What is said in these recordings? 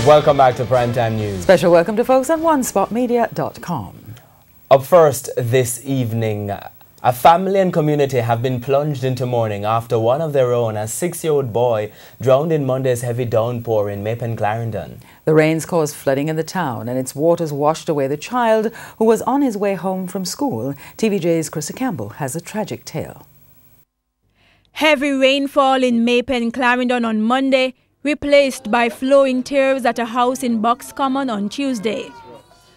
Welcome back to Primetime News. Special welcome to folks on onespotmedia.com. Up first this evening, a family and community have been plunged into mourning after one of their own, a 6-year-old boy, drowned in Monday's heavy downpour in Mapen, Clarendon. The rains caused flooding in the town and its waters washed away the child who was on his way home from school. TVJ's Krista Campbell has a tragic tale. Heavy rainfall in Mapen, Clarendon on Monday, replaced by flowing tears at a house in Bucks Common on Tuesday.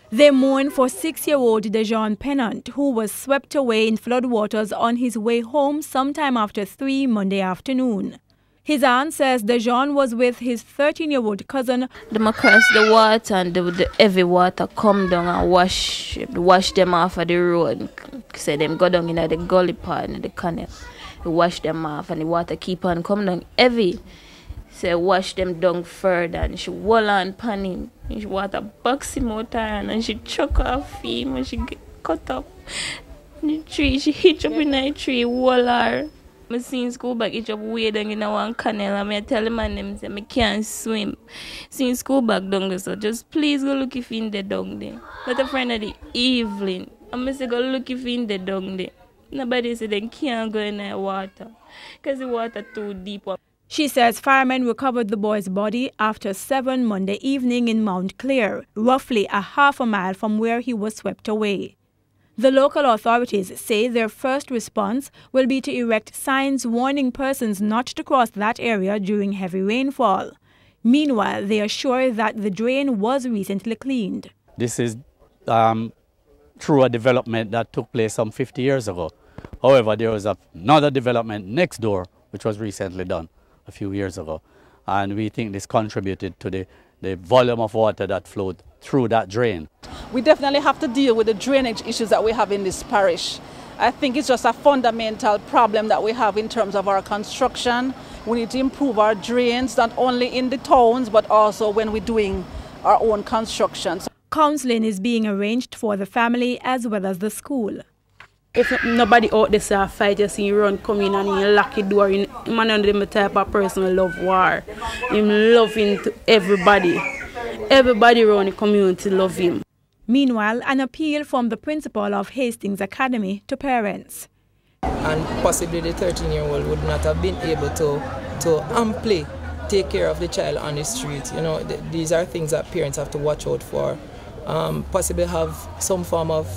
They mourn for 6-year-old Dejan Pennant, who was swept away in floodwaters on his way home sometime after 3 Monday afternoon. His aunt says Dejan was with his 13-year-old cousin. Them across the water and the heavy water come down and wash them off of the road. So them go down in the gully part in the canal. They wash them off and the water keep on come down heavy. So wash them down further and she hold on pan him. She water box him out and she chuck off him and she get cut up. The tree, she hitch up in the tree, hold her. I seen school back hitch up way down in one canal and I tell him and them say I can't swim. Seen school back down there, so just please go look if in the down there. But a friend of the evening, I say go look if in the down there. Nobody said they can't go in the water because the water too deep. She says firemen recovered the boy's body after 7 Monday evening in Mount Clear, roughly a half a mile from where he was swept away. The local authorities say their first response will be to erect signs warning persons not to cross that area during heavy rainfall. Meanwhile, they are sure that the drain was recently cleaned. This is through a development that took place some 50 years ago. However, there was another development next door which was recently done a few years ago, and we think this contributed to the volume of water that flowed through that drain. We definitely have to deal with the drainage issues that we have in this parish. I think it's just a fundamental problem that we have in terms of our construction. We need to improve our drains, not only in the towns, but also when we're doing our own construction. Counseling is being arranged for the family as well as the school. If nobody out there say a fight, you see you run, come in and you lock the door. Man and them type of person who love war. Him loving to everybody. Everybody around the community love him. Meanwhile, an appeal from the principal of Hastings Academy to parents. And possibly the 13-year-old would not have been able to amply take care of the child on the street. You know, these are things that parents have to watch out for. Possibly have some form of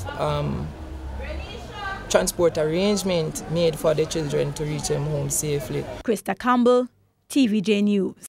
transport arrangement made for the children to reach them home safely. Krista Campbell, TVJ News.